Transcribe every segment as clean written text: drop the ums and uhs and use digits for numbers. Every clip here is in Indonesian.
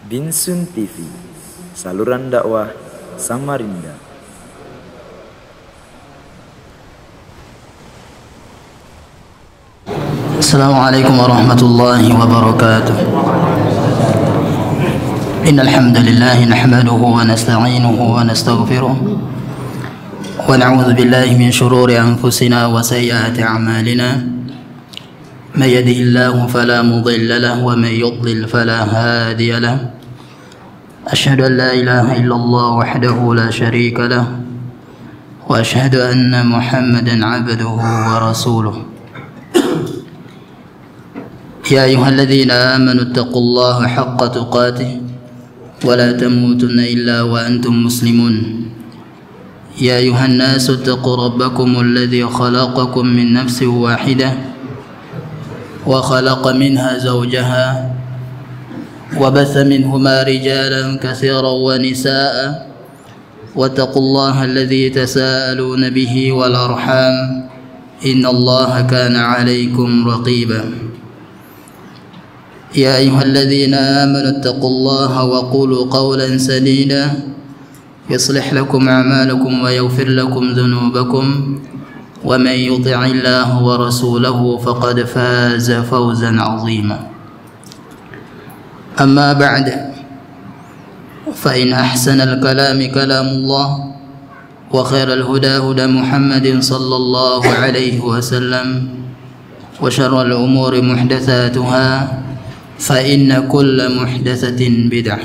Binsun TV, saluran dakwah Samarinda. Assalamualaikum warahmatullahi wabarakatuh. Innal hamdalillah nahmaduhu wa nasta'inuhu wa nastaghfiruh wa na'udzu billahi min shururi anfusina wa sayyiati a'malina. May yahdihillahu fala mudilla lahu wa may yudlil fala hadiya lahu. Asyhadu an la ilaha illallah wahdahu la syarika lahu wa asyhadu anna Muhammadan 'abduhu wa rasuluh. Ya ayyuhalladzina amanu taqullaha haqqa tuqatih wa la tamutunna illa wa antum muslimun. Ya ayyuhan nasu taqu rabbakumul ladzi khalaqakum min nafsin wahidah wa khalaqa minha zawjaha wa batha minhuma rijalan katsiran wa nisaa'a wattaqullaha alladzi tasaaluna bihi wal arham innallaha kana 'alaykum raqiba. Ya ayyuhalladzina amanu taqullaha wa qulu qawlan sadida yuslih lakum a'malakum wa yaghfir lakum dhunubakum wa man yuti'illaha wa rasulahu faqad faza fawzan 'azima. Amma ba'd, fa in ahsanal kalami kalamullah wa khairal huda huda Muhammadin sallallahu alaihi wasallam wa syarrul umuri muhdatsatuha fa inna kulla muhdatsatin bid'ah.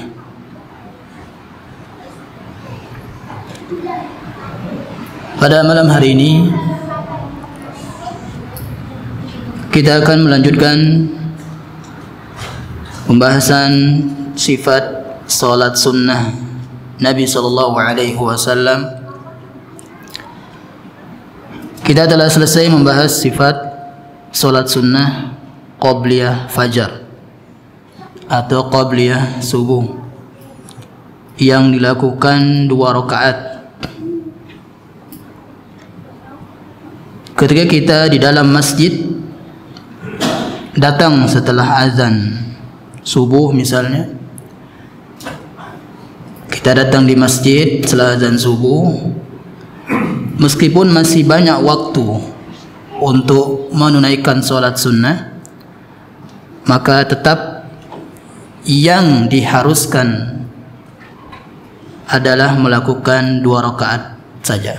Pada malam hari ini kita akan melanjutkan pembahasan sifat salat sunnah Nabi sallallahu alaihi wasallam. Kita telah selesai membahas sifat salat sunnah qabliyah fajar atau qabliyah subuh yang dilakukan 2 rakaat ketika kita di dalam masjid, datang setelah azan subuh misalnya, kita datang di masjid setelah azan subuh, meskipun masih banyak waktu untuk menunaikan sholat sunnah, maka tetap yang diharuskan adalah melakukan 2 rakaat saja.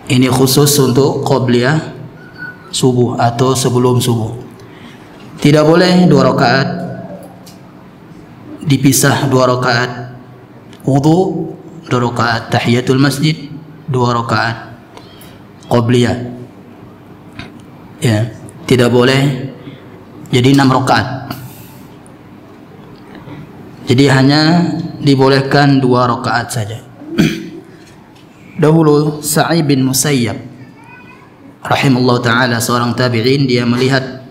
Ini khusus untuk qabliyah subuh atau sebelum subuh. Tidak boleh 2 rakaat dipisah, 2 rakaat wudu, 2 rakaat tahiyatul masjid, 2 rakaat qabliyah. Ya, tidak boleh jadi 6 rakaat. Jadi hanya dibolehkan 2 rakaat saja. Dahulu Sa'id bin Musayyab rahimahullah ta'ala, seorang tabi'in, dia melihat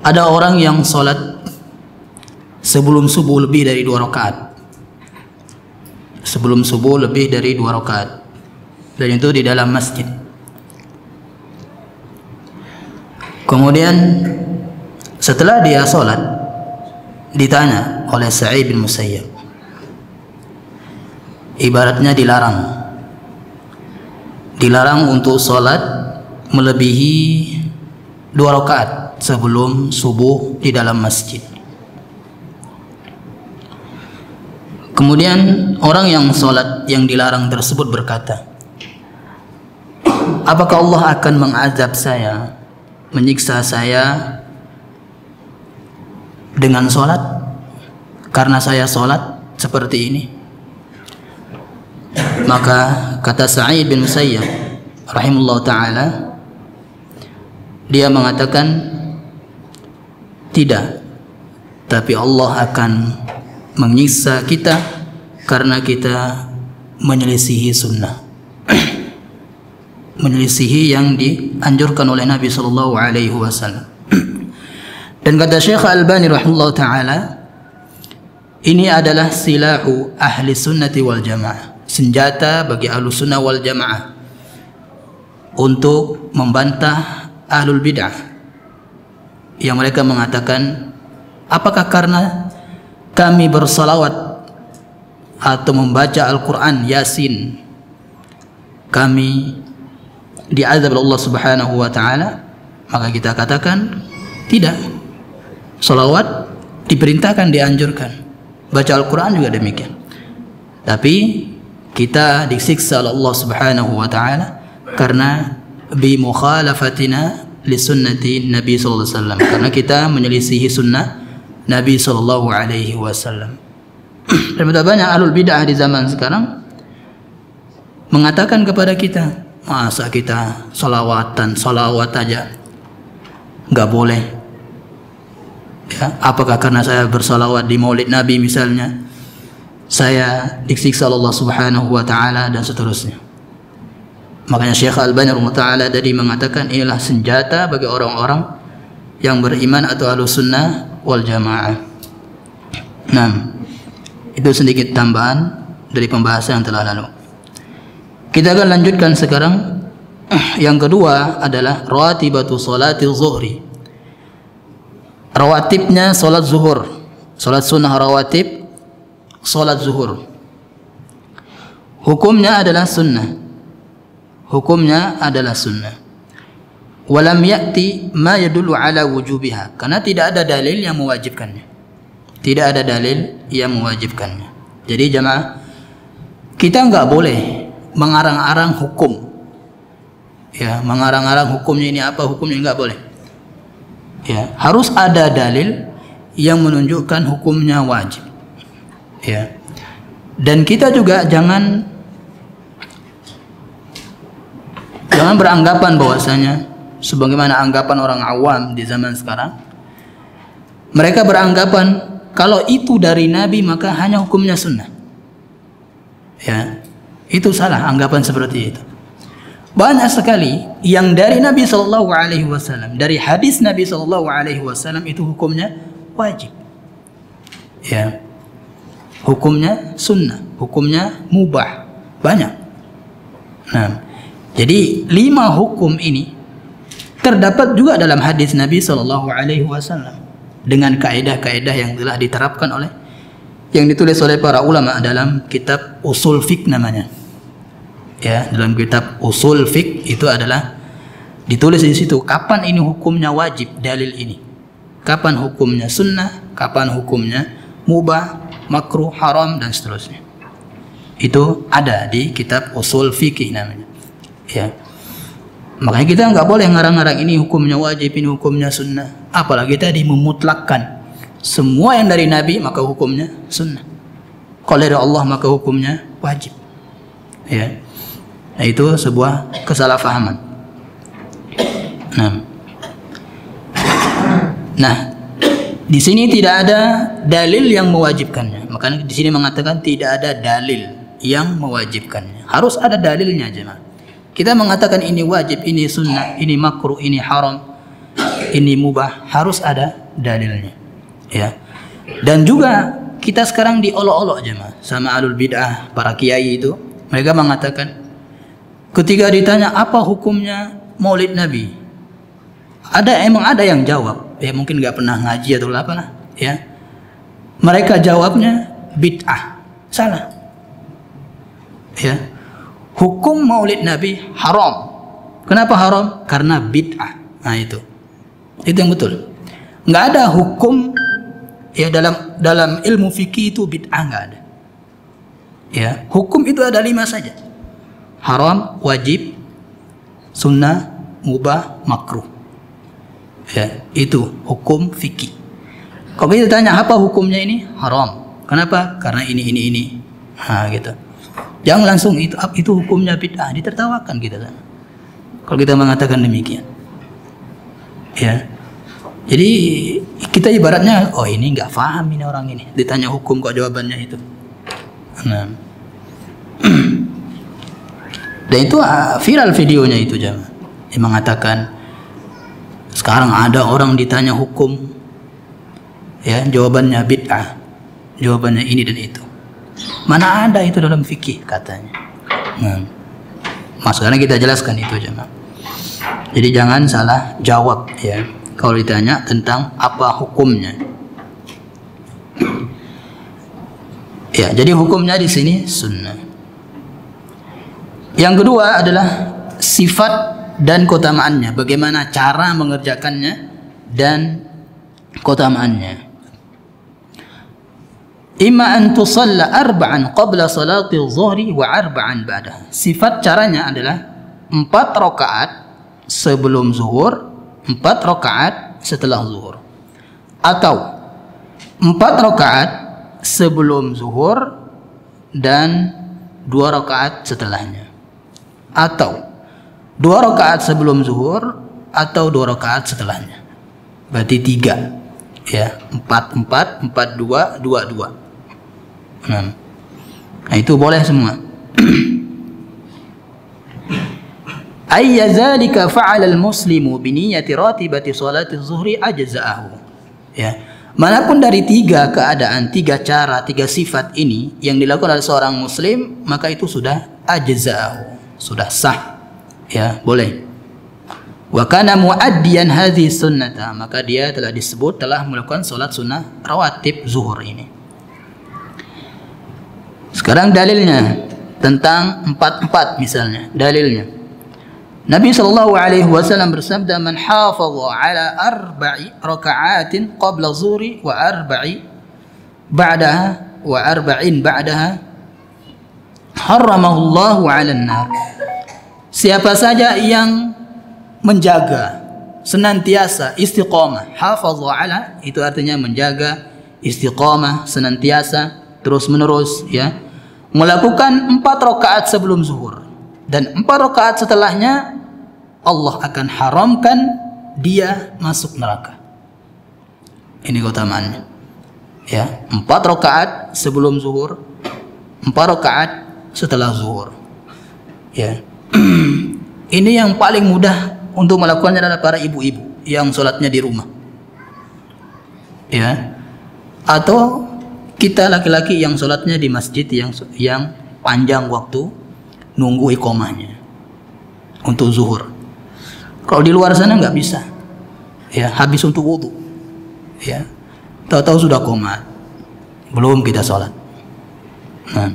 ada orang yang sholat sebelum subuh lebih dari 2 rakaat. Sebelum subuh lebih dari 2 rakaat, dan itu di dalam masjid. Kemudian setelah dia sholat, ditanya oleh Sa'id bin Musayyab, ibaratnya dilarang untuk sholat melebihi 2 rakaat sebelum subuh di dalam masjid. Kemudian orang yang sholat yang dilarang tersebut berkata, apakah Allah akan mengazab saya, menyiksa saya dengan sholat karena saya sholat seperti ini? Maka kata Sa'id bin Musayyab rahimahullah ta'ala, dia mengatakan, tidak, tapi Allah akan menyiksa kita karena kita menyelisihi sunnah, menyelisihi yang dianjurkan oleh Nabi sallallahu alaihi wasallam. Dan kata Syekh Al-Albani rahimahullah ta'ala, ini adalah silahu ahli sunnati wal jamaah, senjata bagi ahlu sunnah wal jamaah untuk membantah ahlul bid'ah yang mereka mengatakan Apakah karena kami bersalawat atau membaca Al-Quran Yasin kami diazab oleh Allah Subhanahu wa taala? Maka kita katakan tidak. Salawat diperintahkan, dianjurkan. Baca Al-Quran juga demikian. Tapi kita disiksa oleh Allah Subhanahu wa taala karena bi mukhalafatina li sunnati Nabi sallallahu alaihi wasallam, karena kita menyelisihi sunnah Nabi sallallahu alaihi wasallam. Dan betapa banyak ahlul bid'ah di zaman sekarang mengatakan kepada kita, masa kita salawat aja nggak boleh? Ya, apakah karena saya bersalawat di Maulid Nabi misalnya, saya disiksa Allah Subhanahu wa taala dan seterusnya. Makanya Syekh Al-Albani rahimahullah taala tadi mengatakan inilah senjata bagi orang-orang yang beriman atau ahlus sunnah wal jamaah. Nah, itu sedikit tambahan dari pembahasan yang telah lalu. Kita akan lanjutkan sekarang. Yang kedua adalah rawatibatu salatil zuhri. Rawatibnya salat zuhur, salat sunnah rawatib salat zuhur. Hukumnya adalah sunnah. Hukumnya adalah sunnah. Walam ya'ti ma yadullu ala wujubiha, karena tidak ada dalil yang mewajibkannya. Tidak ada dalil yang mewajibkannya. Jadi jamaah, kita enggak boleh mengarang-arang hukum. Ya, mengarang-arang hukumnya ini apa, hukumnya enggak boleh. Ya, harus ada dalil yang menunjukkan hukumnya wajib. Ya. Dan kita juga jangan beranggapan bahwasanya sebagaimana anggapan orang awam di zaman sekarang. Mereka beranggapan kalau itu dari Nabi maka hanya hukumnya sunnah. Ya, itu salah anggapan seperti itu. Banyak sekali yang dari Nabi Shallallahu Alaihi Wasallam, dari hadis Nabi Shallallahu Alaihi Wasallam itu hukumnya wajib. Ya, hukumnya sunnah, hukumnya mubah, banyak. Nah, jadi 5 hukum ini terdapat juga dalam hadis Nabi Shallallahu Alaihi Wasallam dengan kaidah-kaidah yang telah diterapkan oleh, yang ditulis oleh para ulama dalam kitab usul fiqh namanya. Ya, dalam kitab usul fiqh itu adalah ditulis di situ kapan ini hukumnya wajib, dalil ini. Kapan hukumnya sunnah, kapan hukumnya mubah, makruh, haram dan seterusnya. Itu ada di kitab usul fikih namanya. Ya. Makanya kita nggak boleh ngarang-ngarang ini hukumnya wajib, ini hukumnya sunnah. Apalagi tadi memutlakkan semua yang dari Nabi maka hukumnya sunnah. Kalau dari Allah maka hukumnya wajib. Ya. Nah, itu sebuah kesalahpahaman. Nah, di sini tidak ada dalil yang mewajibkannya. Makanya di sini mengatakan tidak ada dalil yang mewajibkannya. Harus ada dalilnya, jemaah. Kita mengatakan ini wajib, ini sunnah, ini makruh, ini haram, ini mubah, harus ada dalilnya. Ya. Dan juga kita sekarang diolok-olok, jemaah, sama alul bid'ah, para kiai itu. Mereka mengatakan ketika ditanya apa hukumnya Maulid Nabi, emang ada yang jawab, ya mungkin nggak pernah ngaji atau apa lah, ya. Mereka jawabnya bid'ah, salah. Ya, hukum Maulid Nabi haram. Kenapa haram? Karena bid'ah. Nah itu yang betul. Nggak ada hukum ya dalam ilmu fikih itu bid'ah, nggak ada. Ya, hukum itu ada 5 saja. Haram, wajib, sunnah, mubah, makruh. Ya, itu hukum fikih. Kalau kita tanya apa hukumnya ini? Haram. Kenapa? Karena ini. Nah, gitu. Jangan langsung itu hukumnya bid'ah, ditertawakan kita. Kalau kita mengatakan demikian. Ya. Jadi kita ibaratnya, oh ini nggak paham ini orang ini. Ditanya hukum kok jawabannya itu. Nah. Dan itu viral videonya itu, jemaah. Dia mengatakan sekarang ada orang ditanya hukum, ya jawabannya bid'ah, jawabannya ini dan itu. Mana ada itu dalam fikih katanya. Nah, sekarang kita jelaskan itu, jemaah. Jadi jangan salah jawab, ya. Kalau ditanya tentang apa hukumnya, Ya, jadi hukumnya di sini sunnah. Yang kedua adalah sifat dan keutamaannya, bagaimana cara mengerjakannya dan keutamaannya. Imma an tusalla arba'an qabla salati zuhri wa arba'an ba'daha. Sifat caranya adalah 4 rakaat sebelum zuhur, 4 rakaat setelah zuhur. Atau 4 rakaat sebelum zuhur dan 2 rakaat setelahnya. Atau 2 rakaat sebelum zuhur atau 2 rakaat setelahnya. Berarti 3. Ya, 4, 2, 2. Nah, itu boleh semua. Ayya dzalika fa'ala al-muslimu bi niyyati ratibati sholati zuhri ajza'ahu. Ya. Manapun dari 3 keadaan, 3 cara, 3 sifat ini yang dilakukan oleh seorang muslim, maka itu sudah ajza'ahu, sudah sah. Ya, boleh. Wa kana muaddiyan hadhihi sunnata, maka dia telah disebut telah melakukan salat sunnah rawatib zuhur ini. Sekarang dalilnya tentang 4 misalnya. Dalilnya Nabi sallallahu alaihi wasallam bersabda, "Man hafadha ala 4 raka'atin qabla zuhri wa 4 ba'daha wa 4 ba'daha harramahu Allahu 'alan nar." Siapa saja yang menjaga senantiasa istiqamah, hafadha ala itu artinya menjaga istiqamah senantiasa terus menerus, ya, melakukan 4 rakaat sebelum zuhur dan 4 rakaat setelahnya, Allah akan haramkan dia masuk neraka. Ini keutamaannya, ya, 4 rakaat sebelum zuhur, 4 rakaat setelah zuhur, ya. Ini yang paling mudah untuk melakukannya adalah para ibu-ibu yang sholatnya di rumah, ya, atau kita laki-laki yang sholatnya di masjid yang panjang waktu nunggu iqomahnya untuk zuhur. Kalau di luar sana nggak bisa, ya, habis untuk wudu, ya, tahu-tahu sudah qomat, belum kita sholat. Nah,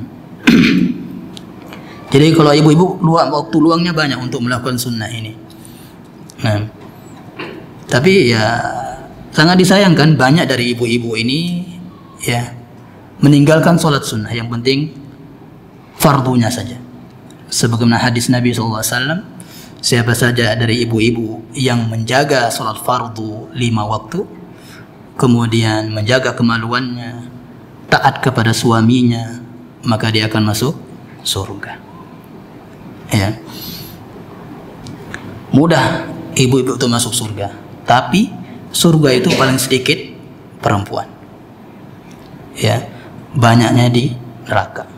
jadi kalau ibu-ibu waktu luangnya banyak untuk melakukan sunnah ini. Nah, tapi ya sangat disayangkan banyak dari ibu-ibu ini, ya, meninggalkan sholat sunnah, yang penting fardunya saja. Sebagaimana hadis Nabi SAW, siapa saja dari ibu-ibu yang menjaga sholat fardu 5 waktu, kemudian menjaga kemaluannya, taat kepada suaminya, maka dia akan masuk surga. Ya, mudah ibu-ibu itu masuk surga, tapi surga itu paling sedikit perempuan, ya, banyaknya di neraka.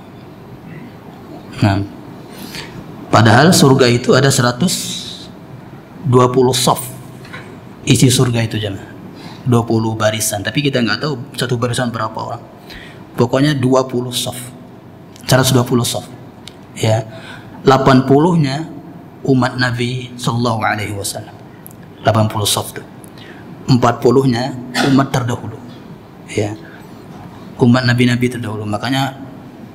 Nah, padahal surga itu ada 120 shaf isi surga itu, jemaah, 20 barisan, tapi kita nggak tahu satu barisan berapa orang. Pokoknya 20 shaf, 120 shaf, ya, 80-nya umat Nabi Sallallahu Alaihi Wasallam, 80 shaf itu, 40-nya umat terdahulu, ya, umat nabi-nabi terdahulu. Makanya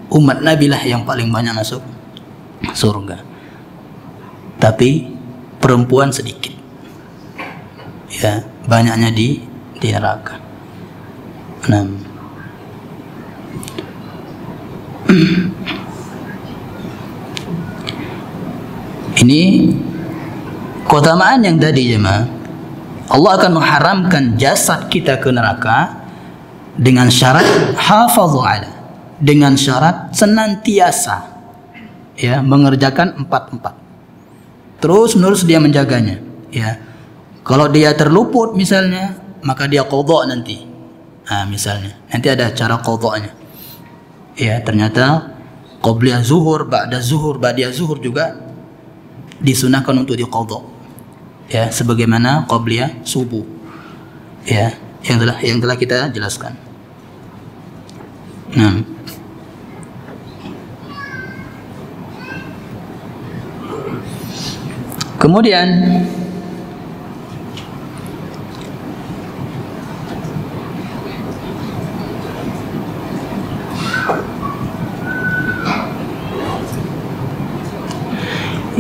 umat Nabi lah yang paling banyak masuk surga, tapi perempuan sedikit, ya, banyaknya di neraka. Nah, ini keutamaan yang tadi, jemaah. Allah akan mengharamkan jasad kita ke neraka dengan syarat hafadhu ala, dengan syarat senantiasa, ya, mengerjakan 4 terus menerus dia menjaganya, ya. Kalau dia terluput misalnya, maka dia qadha nanti. Nah, misalnya nanti ada cara qadhanya, ya, ternyata qabliyah zuhur, ba'da zuhur, ba'diyah zuhur juga disunahkan untuk diqadha, ya, sebagaimana qabliyah subuh, ya, yang telah kita jelaskan. Nah, kemudian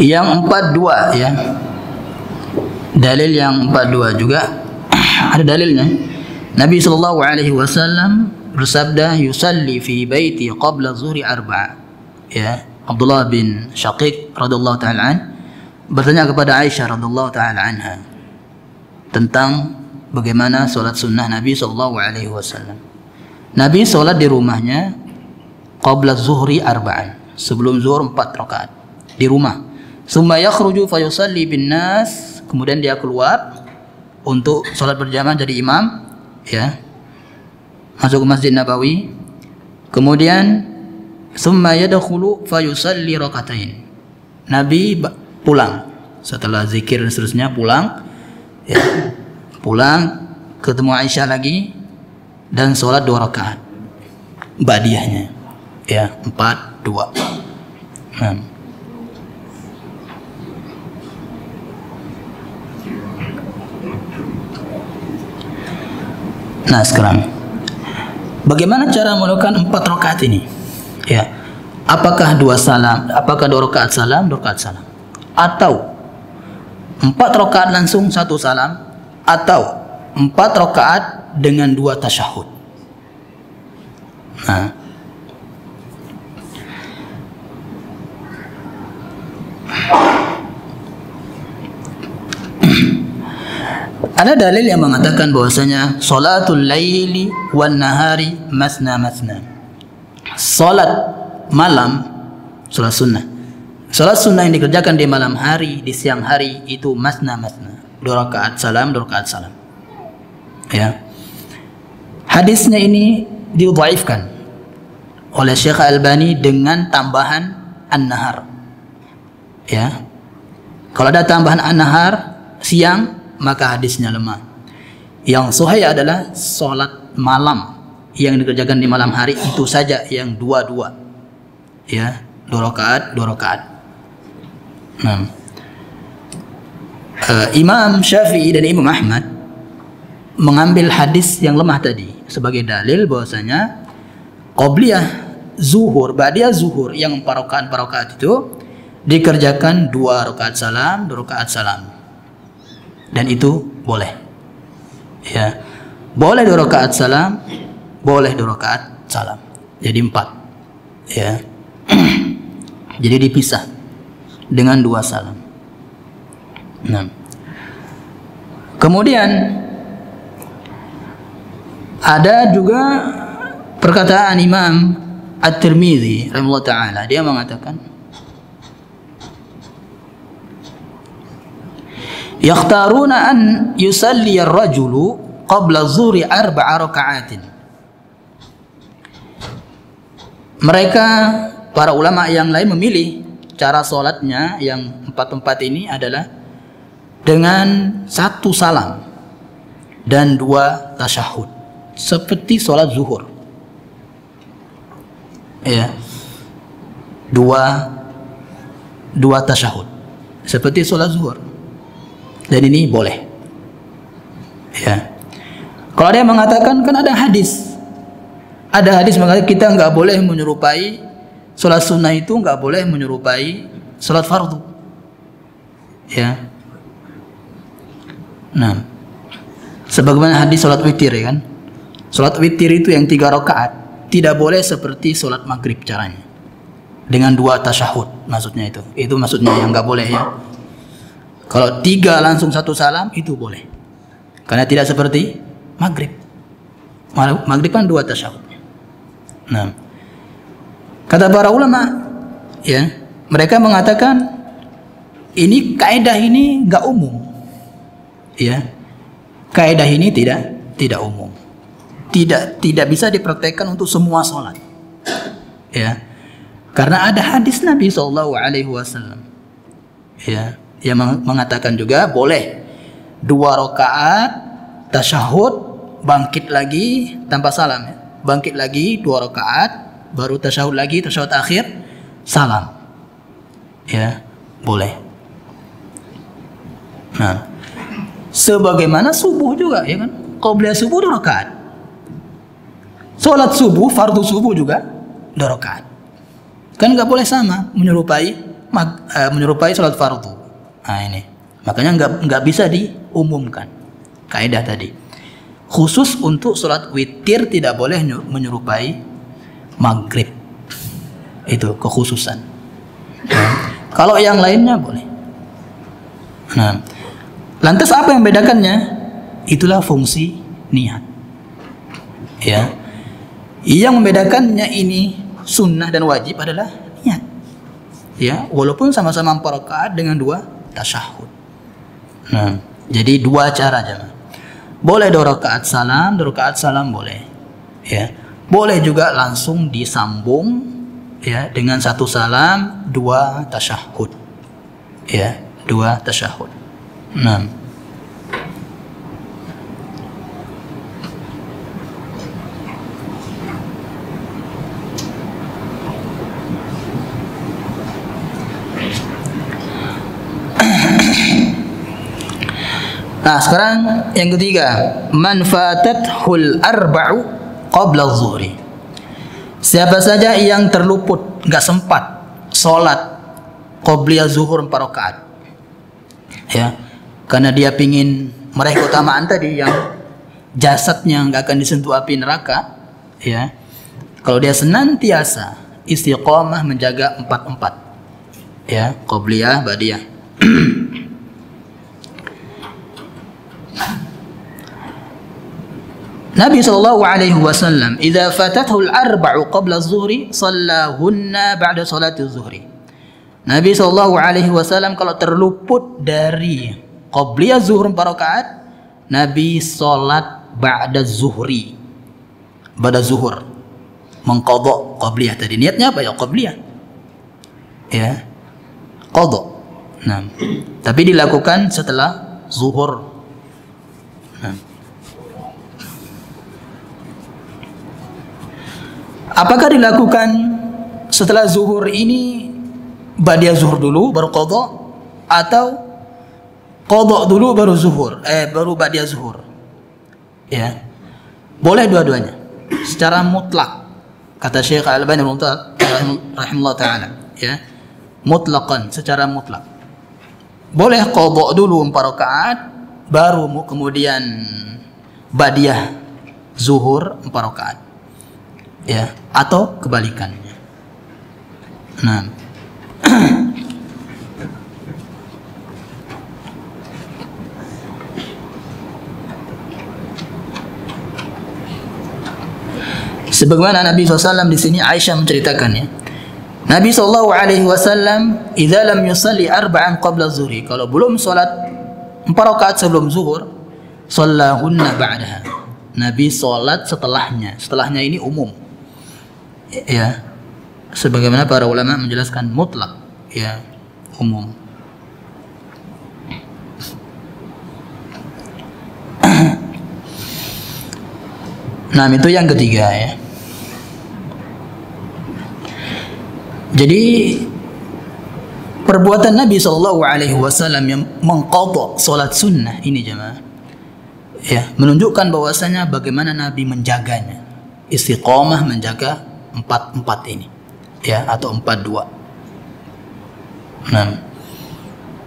Yang 42 ya. Dalil yang 42 juga ada dalilnya. Nabi sallallahu alaihi wasallam bersabda, yusalli fi baiti qabla zuhri arba'a. Ya, Abdullah bin Syaqiq radhiyallahu taala an bertanya kepada Aisyah radhiyallahu taala anha tentang bagaimana salat sunnah Nabi sallallahu alaihi wasallam. Nabi salat di rumahnya qabla zuhri arba'an, sebelum zuhur 4 rakaat di rumah. Summa yakhruju fa yusalli bin nas, kemudian dia keluar untuk salat berjamaah jadi imam, ya. Masuk ke Masjid Nabawi. Kemudian summa yadkhulu fa yusalli rakaatain. Nabi pulang setelah zikir dan seterusnya, pulang, ya. Pulang ketemu Aisyah lagi dan salat 2 rakaat badiahnya, ya, 4-2. Nah, sekarang bagaimana cara melakukan 4 rakaat ini? Ya, apakah 2 salam? Apakah 2 rakaat salam, 2 rakaat salam? Atau 4 rakaat langsung 1 salam? Atau 4 rakaat dengan 2 tasyahud? Nah, ada dalil yang mengatakan bahwasanya salatul laili wan nahari masna masna. Salat malam, salat sunnah. Salat sunnah yang dikerjakan di malam hari, di siang hari itu masna masna. 2 rakaat salam, 2 rakaat salam. Ya. Hadisnya ini didhaifkan oleh Syekh Albani dengan tambahan an-nahar. Ya. Kalau ada tambahan an-nahar siang, maka hadisnya lemah. Yang sahih adalah salat malam yang dikerjakan di malam hari itu saja, yang 2-2. Ya, 2 rakaat, 2 rakaat. Nah, Imam Syafi'i dan Imam Ahmad mengambil hadis yang lemah tadi sebagai dalil bahwasanya qabliyah zuhur, ba'diyah zuhur yang 4 rakaat itu dikerjakan 2 rakaat salam, 2 rakaat salam. Dan itu boleh, ya, boleh 2 rakaat salam, boleh 2 rakaat salam, jadi 4, ya. Jadi dipisah dengan 2 salam. Nah, kemudian ada juga perkataan Imam At-Tirmidzi rahimahullah taala, dia mengatakan yakhtaruna an yusalli ar-rajulu qabla zuhri 4 raka'atin. Mereka, para ulama yang lain memilih cara salatnya yang 4 ini adalah dengan 1 salam dan 2 tasyahud, seperti salat zuhur. Ya. 2 tasyahud seperti salat zuhur. Dan ini boleh, ya. Kalau ada yang mengatakan, kan ada hadis mengatakan kita nggak boleh menyerupai sholat sunnah, itu nggak boleh menyerupai sholat fardu, ya. Nah, sebagaimana hadis sholat witir, ya kan, sholat witir itu yang 3 rakaat tidak boleh seperti sholat maghrib caranya dengan 2 tasyahud, maksudnya itu maksudnya yang nggak boleh, ya. Kalau 3 langsung 1 salam itu boleh, karena tidak seperti maghrib. Maghrib kan 2 tasyahudnya. Nah, kata para ulama, ya, mereka mengatakan ini kaidah ini nggak umum, ya. Kaidah ini tidak umum, tidak bisa dipraktekkan untuk semua sholat, ya. Karena ada hadis Nabi SAW, ya, yang mengatakan juga boleh 2 rakaat tasyahud, bangkit lagi tanpa salam, ya. Bangkit lagi 2 rakaat, baru tasyahud lagi, tasyahud akhir, salam, ya, boleh. Nah, sebagaimana subuh juga, ya kan, qabliyah subuh 2 rakaat, salat subuh, fardu subuh juga 2 rakaat. Kan nggak boleh sama menyerupai menyerupai sholat fardu. Nah ini, makanya nggak bisa diumumkan kaidah tadi. Khusus untuk sholat witir tidak boleh menyerupai maghrib. Itu kekhususan. Nah, kalau yang lainnya boleh. Nah, lantas apa yang membedakannya? Itulah fungsi niat. Ya, yang membedakannya ini sunnah dan wajib adalah niat. Ya, walaupun sama-sama 4 rakaat dengan 2 tasyahud. Nah, jadi 2 cara jemaah. Boleh 2 rakaat salam boleh. Ya, boleh juga langsung disambung ya dengan 1 salam 2 tasyahud. Ya, 2 tasyahud. Nah, nah sekarang yang ketiga, man fatathul arba'u qabla zuhri. Siapa saja yang terluput, nggak sempat sholat qobliyah zuhur 4 rakaat, ya, karena dia pingin meraih keutamaan tadi yang jasadnya nggak akan disentuh api neraka, ya. Kalau dia senantiasa istiqomah menjaga 4-4, ya, qobliyah, ba'diyah. Nabi SAW, "Idza fatathu al-arba'u qabla az-zuhri, shallahunna ba'da salati az-zuhri." Nabi SAW kalau terluput dari qabliyah zuhur 4 rakaat, Nabi salat ba'da zuhri. Ba'da zuhur. Mengqadha qabliyah tadi. Niatnya apa ya? Qabliyah. Ya. Qadha. Nah, tapi dilakukan setelah zuhur. Nah. Apakah dilakukan setelah zuhur ini ba'da zuhur dulu baru qadha, atau qadha dulu baru zuhur, baru ba'da zuhur? Ya. Boleh dua-duanya secara mutlak. Kata Syekh Al-Albani rahimahullah taala, ya. Mutlaqan, secara mutlak. Boleh qadha dulu 4 rakaat baru kemudian ba'diyah zuhur 4 rakaat. Ya, atau kebalikannya. Nah, sebagaimana Nabi SAW di sini Aisyah menceritakannya. Nabi SAW, "Idza lam yusalli arba'an qabla zuhri." Kalau belum salat 4 rakaat sebelum zuhur, shallahunna ba'daha. Nabi salat setelahnya. Setelahnya ini umum. Ya, sebagaimana para ulama menjelaskan mutlak, ya, umum. Nah, itu yang ketiga, ya. Jadi perbuatan Nabi SAW yang mengqadha salat sunnah ini jemaah, ya, menunjukkan bahwasanya bagaimana Nabi menjaganya, istiqomah menjaga 4-4 ini, ya, atau 4-2. Nah,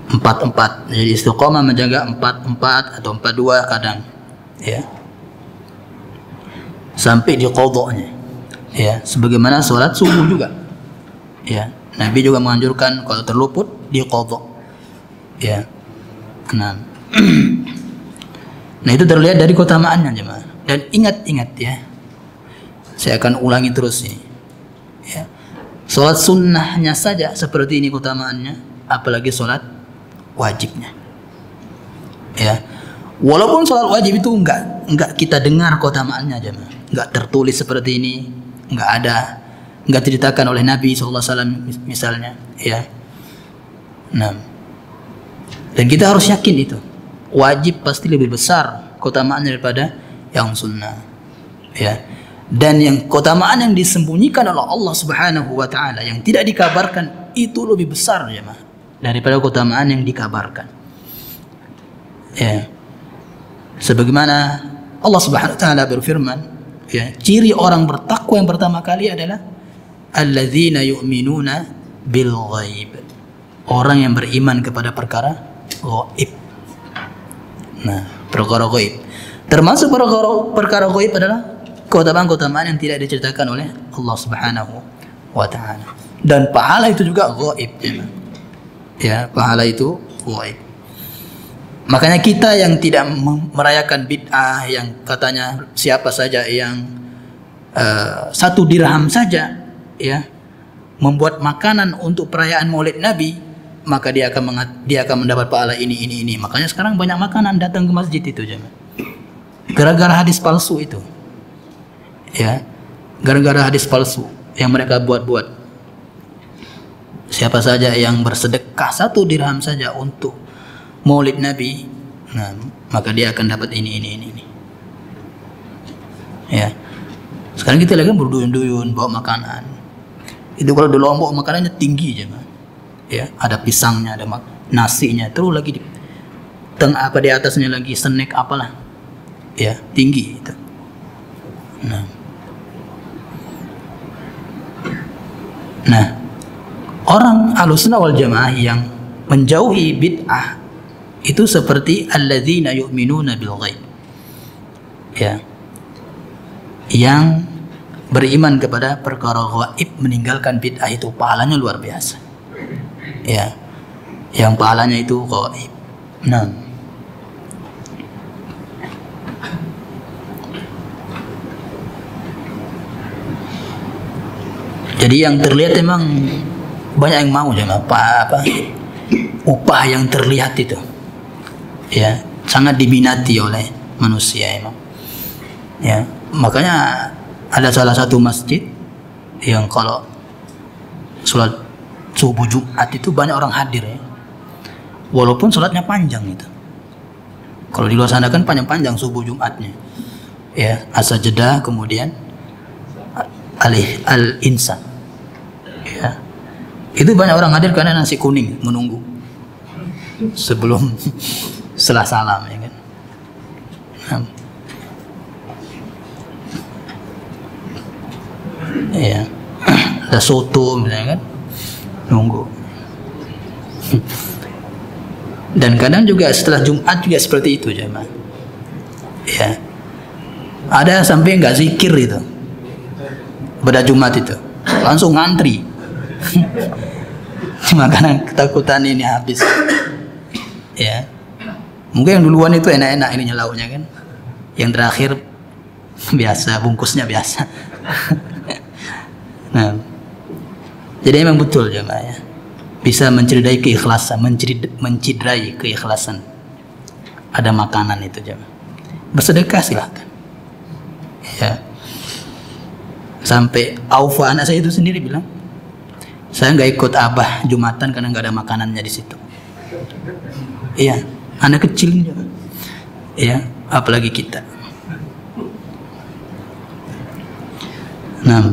4-4. Jadi istiqomah menjaga 4-4 atau 4-2 kadang, ya, sampai di qadha'nya, ya, sebagaimana sholat subuh juga, ya. Nabi juga menganjurkan kalau terluput di qadha', ya. Nah, nah itu terlihat dari keutamaannya jemaah. Dan ingat-ingat, ya, saya akan ulangi terus ini, ya. Sholat sunnahnya saja seperti ini keutamaannya, apalagi sholat wajibnya, ya. Walaupun sholat wajib itu enggak kita dengar keutamaannya jemaah, enggak tertulis seperti ini, enggak diceritakan oleh Nabi SAW misalnya, ya. Nah, dan kita harus yakin itu wajib pasti lebih besar keutamaannya daripada yang sunnah, ya. Dan yang keutamaan yang disembunyikan oleh Allah Subhanahu wa taala yang tidak dikabarkan itu lebih besar ya mah daripada keutamaan yang dikabarkan. Ya. Sebagaimana Allah Subhanahu wa taala berfirman, ya, ciri orang bertakwa yang pertama kali adalah alladzina yu'minuna bil ghaib. orang yang beriman kepada perkara gaib. Nah, perkara gaib. Termasuk perkara gaib adalah keutamaan-keutamaan yang tidak diceritakan oleh Allah Subhanahu wa taala. Dan pahala itu juga gaib, ya, pahala itu gaib. Makanya kita yang tidak merayakan bid'ah, yang katanya siapa saja yang 1 dirham saja, ya, membuat makanan untuk perayaan Maulid Nabi, maka dia akan mendapat pahala ini. Makanya sekarang banyak makanan datang ke masjid itu, jemaah. Gara-gara hadis palsu itu, ya, gara-gara hadis palsu yang mereka buat-buat. Siapa saja yang bersedekah 1 dirham saja untuk Maulid Nabi, nah, maka dia akan dapat ini. Ya, sekarang kita lagi berduyun-duyun bawa makanan. Itu kalau di Lombok makanannya tinggi, jemaah. Ya, ada pisangnya, ada nasinya, terus lagi di atasnya lagi snack apalah, ya, tinggi itu. Nah, orang Ahlussunnah wal Jamaah yang menjauhi bid'ah itu seperti alladzina yu'minuna bil ghaib, ya, yang beriman kepada perkara gaib, meninggalkan bid'ah, itu pahalanya luar biasa, ya, yang pahalanya itu gaib. Nah, jadi yang terlihat memang banyak yang mau, jangan apa upah yang terlihat itu, ya, sangat diminati oleh manusia emang, ya. Makanya ada salah satu masjid yang kalau sholat subuh Jumat itu banyak orang hadir, ya, walaupun sholatnya panjang itu. Kalau di luar sana kan panjang-panjang subuh Jumatnya, ya, asar jeda, kemudian al-insan, ya, itu banyak orang hadir karena nasi kuning menunggu sebelum setelah salam, ya kan. Ya, ada soto misalnya kan, nunggu. Dan kadang juga setelah Jumat juga seperti itu, jemaah. Ya, ada sampai nggak zikir itu pada Jumat itu, langsung ngantri. Makanan ketakutan ini habis, ya. Mungkin yang duluan itu enak-enak ininya lauknya kan, yang terakhir biasa, bungkusnya biasa. Nah, jadi memang betul, jemaah, ya, bisa mencederai keikhlasan, mencidrai keikhlasan. Ada makanan itu, jemaah. Bersedekah silahkan, ya. Sampai Aufa, anak saya itu sendiri bilang, saya nggak ikut abah Jumatan karena nggak ada makanannya di situ. Iya, anak kecil, jemaah. Iya, apalagi kita. Nah,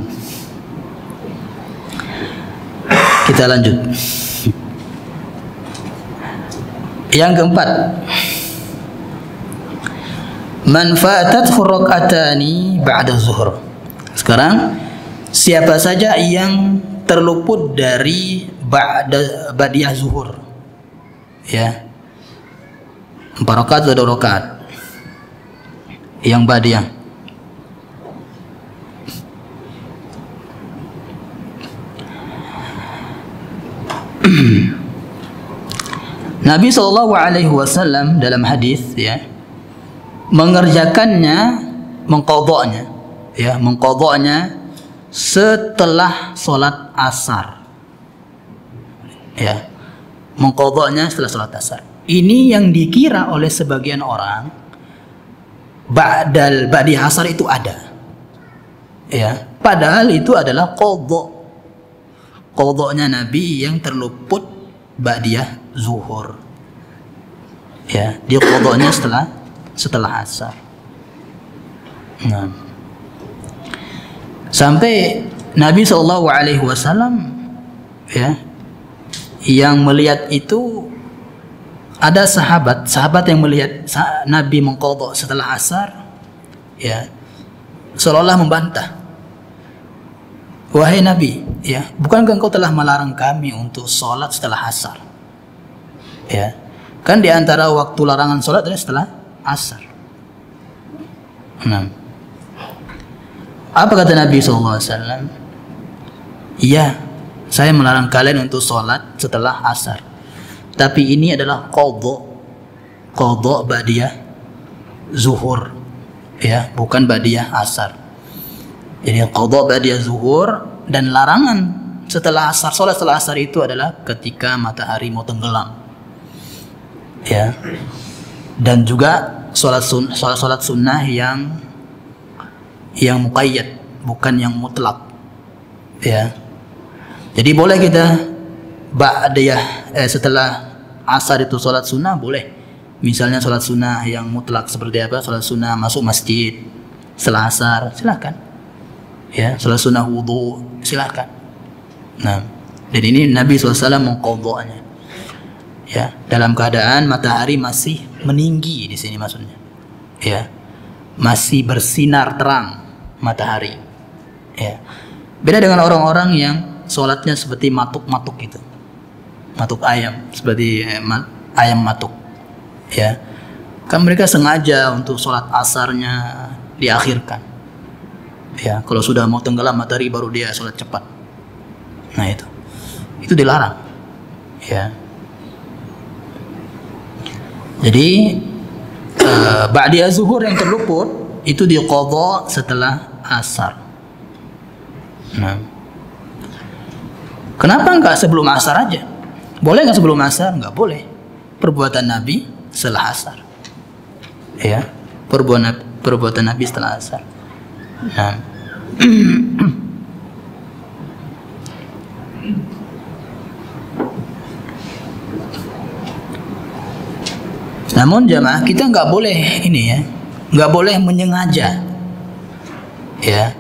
kita lanjut. Yang keempat, man fatathu rak'atani ba'da zuhur. Sekarang, siapa saja yang terluput dari ba'diyah zuhur, ya, 4 rakaat atau 2 rakaat yang ba'diyah. Nabi SAW dalam hadis, ya, mengerjakannya, mengqadha'nya, ya, mengqadha'nya setelah sholat asar, ya, mengqadha'nya setelah sholat asar. Ini yang dikira oleh sebagian orang ba'di asar itu ada, ya, padahal itu adalah qadha'nya Nabi yang terluput ba'diyah zuhur, ya, dia qadha'nya setelah asar. Nah, sampai Nabi SAW, ya, yang melihat itu, ada sahabat yang melihat Nabi mengqadha setelah asar, ya, seolah-olah membantah, wahai Nabi, Ya, bukankah engkau telah melarang kami untuk sholat setelah asar? Ya, kan di antara waktu larangan sholat adalah setelah asar. Nah, apa kata Nabi SAW? Iya, saya melarang kalian untuk sholat setelah asar. Tapi ini adalah qadha ba'diyah zuhur, ya, bukan ba'diyah asar. Jadi qadha ba'diyah zuhur. Dan larangan setelah asar, sholat setelah asar itu adalah ketika matahari mau tenggelam, ya. Dan juga sholat sunnah yang muqayyad, bukan yang mutlak, ya. Jadi boleh kita setelah asar itu sholat sunnah boleh. Misalnya sholat sunnah yang mutlak seperti apa? Sholat sunnah masuk masjid setelah asar, silakan. Ya, sholat sunnah wudu, silakan. Nah, dan ini Nabi SAW mengqadha'nya. Ya, dalam keadaan matahari masih meninggi di sini maksudnya. Ya, masih bersinar terang matahari. Ya, beda dengan orang-orang yang sholatnya seperti matuk-matuk gitu, matuk ayam, seperti ayam matuk. Ya, kan mereka sengaja untuk sholat asarnya diakhirkan. Ya, kalau sudah mau tenggelam matahari baru dia sholat cepat. Nah, itu dilarang. Ya. Jadi ba'diyah zuhur yang terluput itu diqadha setelah asar. Nah, kenapa enggak sebelum asar aja? Boleh enggak sebelum asar? Enggak boleh. Perbuatan Nabi setelah asar. Ya, perbuatan Nabi setelah asar. Nah. Namun jamaah, kita nggak boleh ini ya, nggak boleh menyengaja, ya,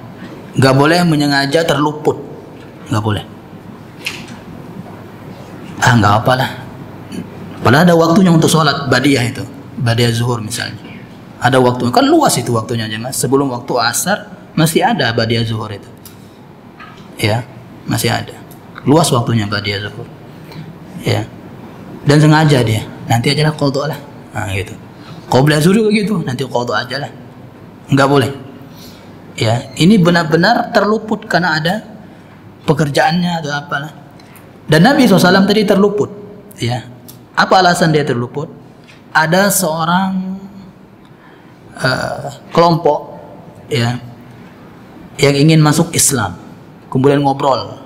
nggak boleh menyengaja terluput, nggak boleh. Nggak apalah, padahal ada waktunya untuk sholat ba'diyah itu, ba'diyah zuhur misalnya. Ada waktunya, kan luas itu waktunya jemaah. Sebelum waktu asar masih ada ba'diyah zuhur itu. Ya, masih ada. Luas waktunya ba'diyah zuhur. Ya. Dan sengaja dia, nanti aja lah qadha lah. Nah, gitu. Qobliyah zuhur gitu, nanti qadha aja lah. Enggak boleh. Ya, ini benar-benar terluput karena ada pekerjaannya atau apalah. Dan Nabi SAW tadi terluput. Ya. Apa alasan dia terluput? Ada seorang kelompok, ya, yang ingin masuk Islam, kemudian ngobrol,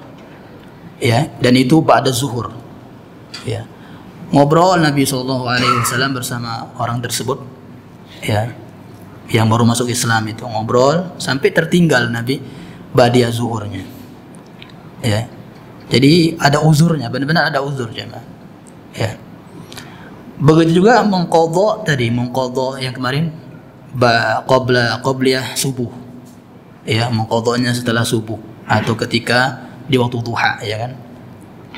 ya, dan itu ba'da zuhur, ya, ngobrol Nabi SAW bersama orang tersebut, ya, yang baru masuk Islam itu ngobrol sampai tertinggal Nabi ba'diyah zuhurnya, ya. Jadi ada uzurnya, benar-benar ada uzur jemaah, ya. Begitu juga mengqadha yang kemarin qobliyah subuh, ya, mengqadhanya setelah subuh atau ketika di waktu duha, ya kan,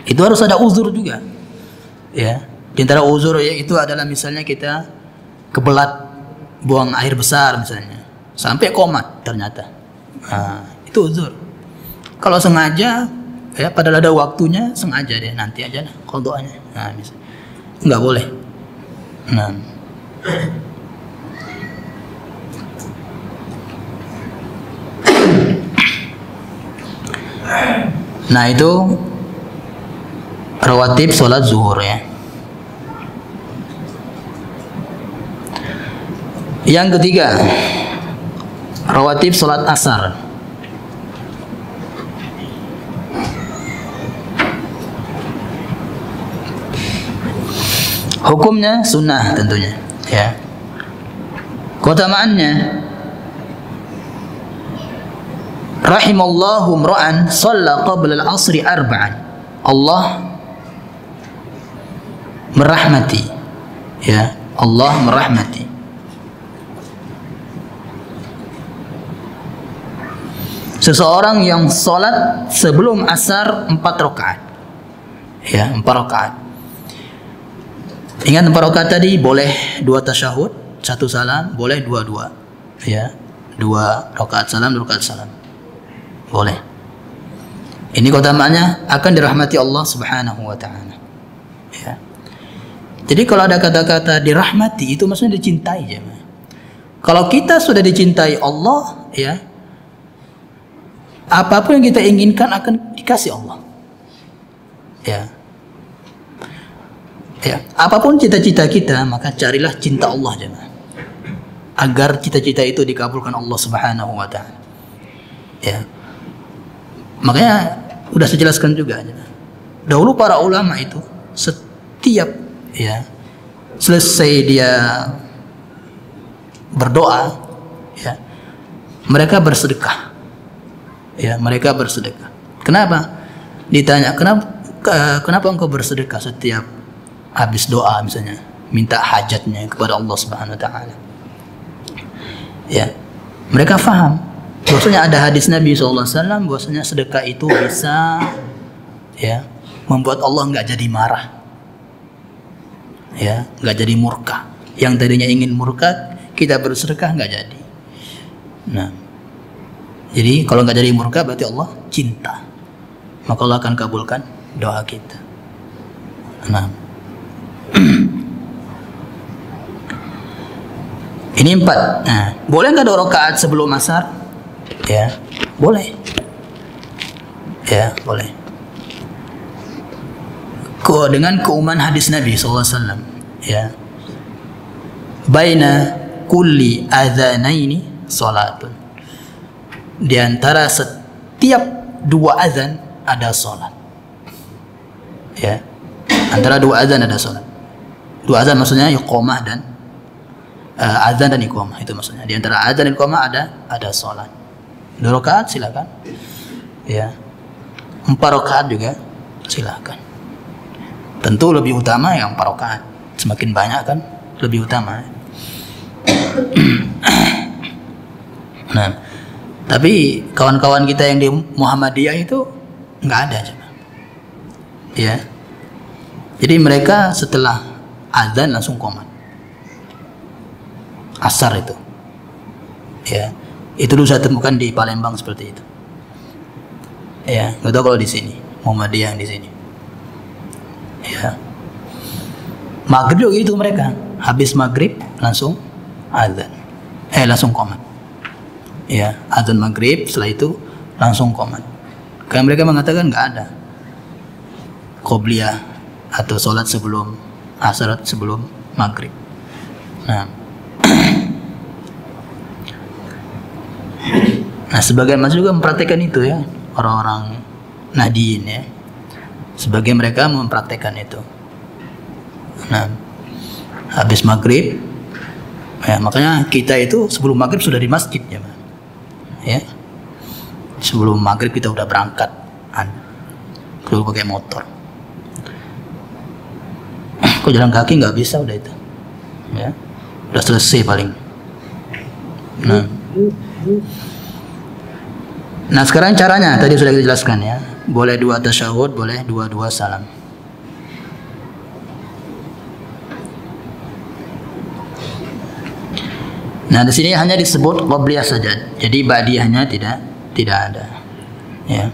itu harus ada uzur juga, ya. Di antara uzur ya itu adalah misalnya kita kebelat buang air besar misalnya sampai komat ternyata, nah, itu uzur. Kalau sengaja, ya, padahal ada waktunya, sengaja deh nanti aja lah qadhanya, nah, misalnya nggak boleh. Nah, itu rawatib sholat zuhur, ya. Yang ketiga, rawatib sholat asar. Hukumnya sunnah tentunya, ya. Keutamaannya, rahimallahu imra'an shalla qabla al-'asri arba'an. Allah merahmati, ya, Allah merahmati seseorang yang sholat sebelum asar 4 rakaat, ya, 4 rakaat. Ingat 4 rakaat tadi boleh 2 tasyahud, 1 salam, boleh 2-2, ya, 2 rakaat salam, 2 rakaat salam, boleh. Ini keutamaannya akan dirahmati Allah Subhanahu wa taala. Ya. Jadi kalau ada kata-kata dirahmati itu maksudnya dicintai, jemaah. Kalau kita sudah dicintai Allah, ya, apapun yang kita inginkan akan dikasih Allah. Ya. Ya, apapun cita-cita kita, maka carilah cinta Allah, jemaah. Agar cita-cita itu dikabulkan Allah Subhanahu wa taala. Ya. Makanya udah saya jelaskan juga. Dahulu para ulama itu setiap ya selesai dia berdoa, ya, mereka bersedekah. Ya, mereka bersedekah. Kenapa? Ditanya, kenapa engkau bersedekah setiap habis doa misalnya, minta hajatnya kepada Allah Subhanahu wa taala. Ya. Mereka faham bahwasanya ada hadis Nabi SAW, bahwasanya sedekah itu bisa ya membuat Allah nggak jadi marah, ya, nggak jadi murka. Yang tadinya ingin murka, kita bersedekah nggak jadi. Nah, jadi kalau nggak jadi murka berarti Allah cinta, maka Allah akan kabulkan doa kita. Nah, ini 4. Nah, boleh nggak 2 rakaat sebelum asar? Ya, boleh. Ya, boleh. Dengan keumuman hadis Nabi SAW, ya, baina kulli adzanaini salatun. Di antara setiap 2 azan ada salat. Ya, antara 2 azan ada salat. 2 azan maksudnya iqamah dan azan dan iqamah, itu maksudnya. Di antara azan dan iqamah ada salat. 2 rakaat silakan. Ya. 4 rakaat juga silakan. Tentu lebih utama yang 4 rakaat. Semakin banyak kan lebih utama. Nah, tapi kawan-kawan kita yang di Muhammadiyah itu nggak ada, ya. Jadi mereka setelah azan langsung qomat. Asar itu, ya. Itu dulu saya temukan di Palembang seperti itu. Ya, nggak tahu kalau di sini Muhammadiyah yang di sini. Ya. Maghrib juga gitu mereka. Habis maghrib langsung azan. Langsung qomat. Ya, azan maghrib, setelah itu langsung qomat. Karena mereka mengatakan nggak ada qobliyah atau sholat sebelum asar, sebelum maghrib. Nah, nah, sebagian masih juga mempraktekkan itu, ya, orang-orang Nahdien, ya. Sebagian mereka mempraktekkan itu. Nah, habis maghrib, ya, makanya kita itu sebelum maghrib sudah di masjid, ya. Sebelum maghrib kita udah berangkat, dulu pakai motor. Kok jalan kaki nggak bisa, udah itu, ya, udah selesai paling. Nah, sekarang caranya tadi sudah kita jelaskan, ya. Boleh 2 tasyahud, boleh 2 salam. Nah, di sini hanya disebut qobliyah saja. Jadi ba'diyahnya tidak ada. Ya.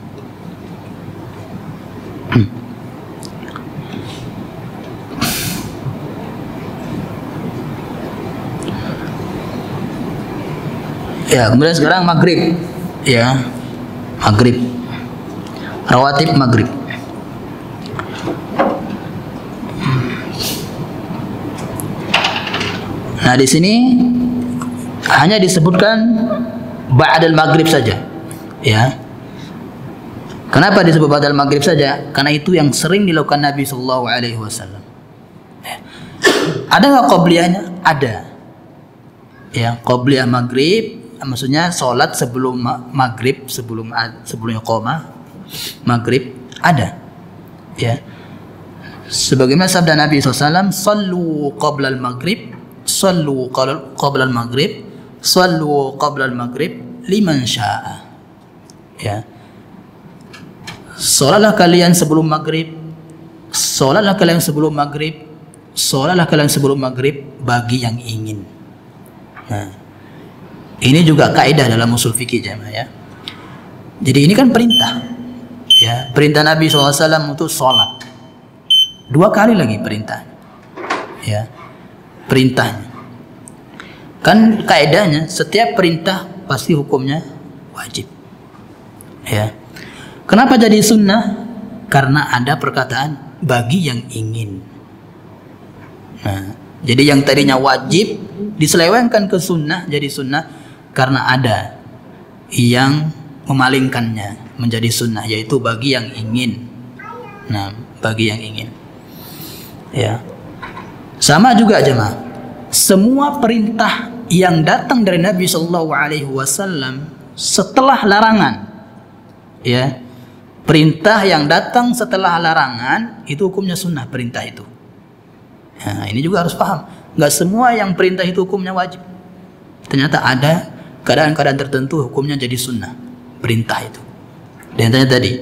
Ya, kemudian sekarang maghrib, ya, maghrib, rawatib maghrib. Nah, di sini hanya disebutkan ba'dal maghrib saja, ya. Kenapa disebut ba'dal maghrib saja? Karena itu yang sering dilakukan Nabi Sallallahu Alaihi Wasallam. Ada nggak qobliyahnya? Ada. Ya, qobliyah maghrib. Maksudnya sholat sebelum maghrib, sebelum iqamah maghrib ada, ya. Sebagaimana sabda Nabi SAW, sallu qabla al-maghrib, sallu qabla al-maghrib, sallu qabla al-maghrib liman sya'a. Ya. Sholatlah kalian sebelum maghrib, sholatlah kalian sebelum maghrib, sholatlah kalian sebelum maghrib bagi yang ingin. Nah, ini juga kaidah dalam usul fikih, jemaah, ya. Jadi ini kan perintah, Ya, perintah Nabi SAW untuk sholat. 2 kali lagi perintah. Ya, perintahnya. Kan kaidahnya setiap perintah pasti hukumnya wajib. Ya. Kenapa jadi sunnah? Karena ada perkataan bagi yang ingin. Nah, jadi yang tadinya wajib diselewengkan ke sunnah jadi sunnah karena ada yang memalingkannya menjadi sunnah, yaitu bagi yang ingin. Nah, bagi yang ingin. Ya. Sama juga jemaah. Semua perintah yang datang dari Nabi Shallallahu Alaihi Wasallam setelah larangan, ya, perintah yang datang setelah larangan itu hukumnya sunnah perintah itu. Nah, ini juga harus paham. Nggak semua yang perintah itu hukumnya wajib. Ternyata ada keadaan-keadaan tertentu hukumnya jadi sunnah perintah itu. Dan tadi,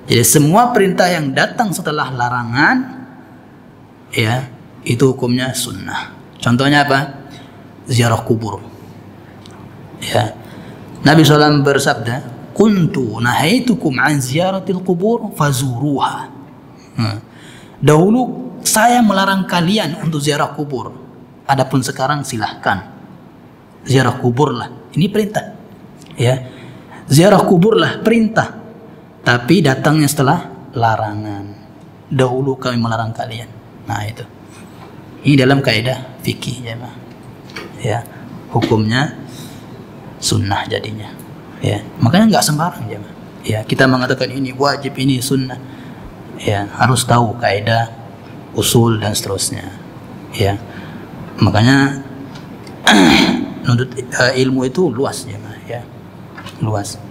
jadi semua perintah yang datang setelah larangan, ya, itu hukumnya sunnah. Contohnya apa? Ziarah kubur. Ya, Nabi SAW bersabda, "Kuntu nahaitukum an ziyaratil kubur fazuruha." Dahulu saya melarang kalian untuk ziarah kubur. Adapun sekarang silahkan ziarah kuburlah. Ini perintah. Ya, ziarah kuburlah perintah. Tapi datangnya setelah larangan. Dahulu kami melarang kalian. Nah itu. Ini dalam kaidah fikih, ya, hukumnya sunnah jadinya. Ya, makanya nggak sembarang, ya, kita mengatakan ini wajib, ini sunnah. Ya, harus tahu kaidah, usul dan seterusnya. Ya, makanya menuntut ilmu itu luas, ya, luas.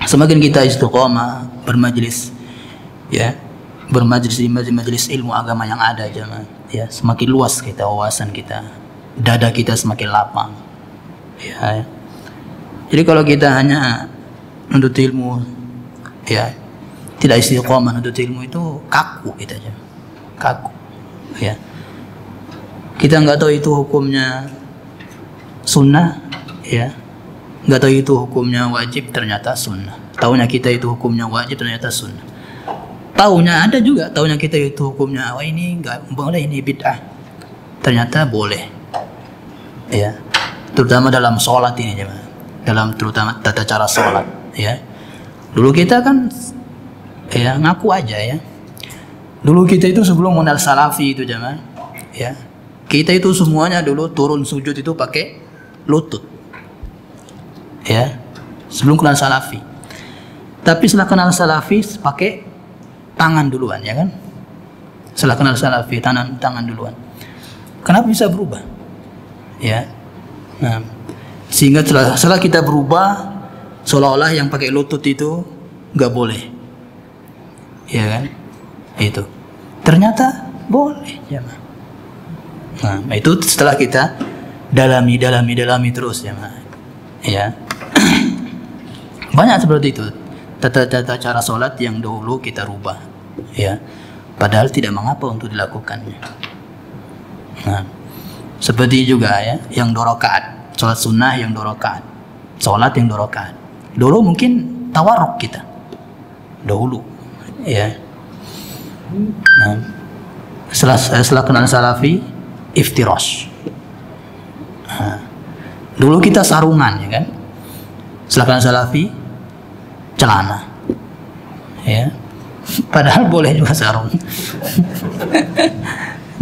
Semakin kita istiqomah bermajlis, ya, bermajlis di majelis ilmu agama yang ada, ya, semakin luas kita wawasan kita, dada kita semakin lapang. Ya. Jadi kalau kita hanya menuntut ilmu, ya, tidak istiqomah menuntut ilmu itu kaku kita aja, kaku. Ya. Kita nggak tahu itu hukumnya sunnah, ya, nggak tahu itu hukumnya wajib, ternyata sunnah. Taunya kita itu hukumnya wajib, ternyata sunnah. Taunya ada juga, taunya kita itu hukumnya ini nggak boleh, ini bid'ah, ternyata boleh. Ya, terutama dalam sholat ini, dalam terutama tata cara sholat. Ya, dulu kita kan, ya, ngaku aja, ya. Dulu kita itu sebelum mengenal salafi itu, ya, kita itu semuanya dulu turun sujud itu pakai lutut, ya, sebelum kenal salafi. Tapi setelah kenal salafi pakai tangan duluan, ya kan? Setelah kenal salafi tangan duluan. Kenapa bisa berubah? Ya, nah, sehingga setelah kita berubah, seolah-olah yang pakai lutut itu nggak boleh, ya kan? Itu ternyata boleh, ya. Nah, itu setelah kita dalami terus, ya. Banyak seperti itu tata cara sholat yang dahulu kita rubah, ya, padahal tidak mengapa untuk dilakukannya. Nah, seperti juga, ya, yang 2 rakaat, sholat sunnah yang 2 rakaat, sholat yang 2 rakaat. Dulu mungkin tawarruk kita, dahulu, ya. Nah, setelah kenal salafi, iftirash. Nah, dulu kita sarungan, ya kan? Setelah kenal salafi, celana, ya, padahal boleh juga sarung.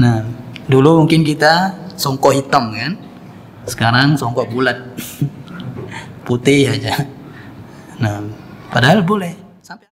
Nah, dulu mungkin kita songkok hitam, kan? Sekarang songkok bulat, putih aja. Nah, padahal boleh.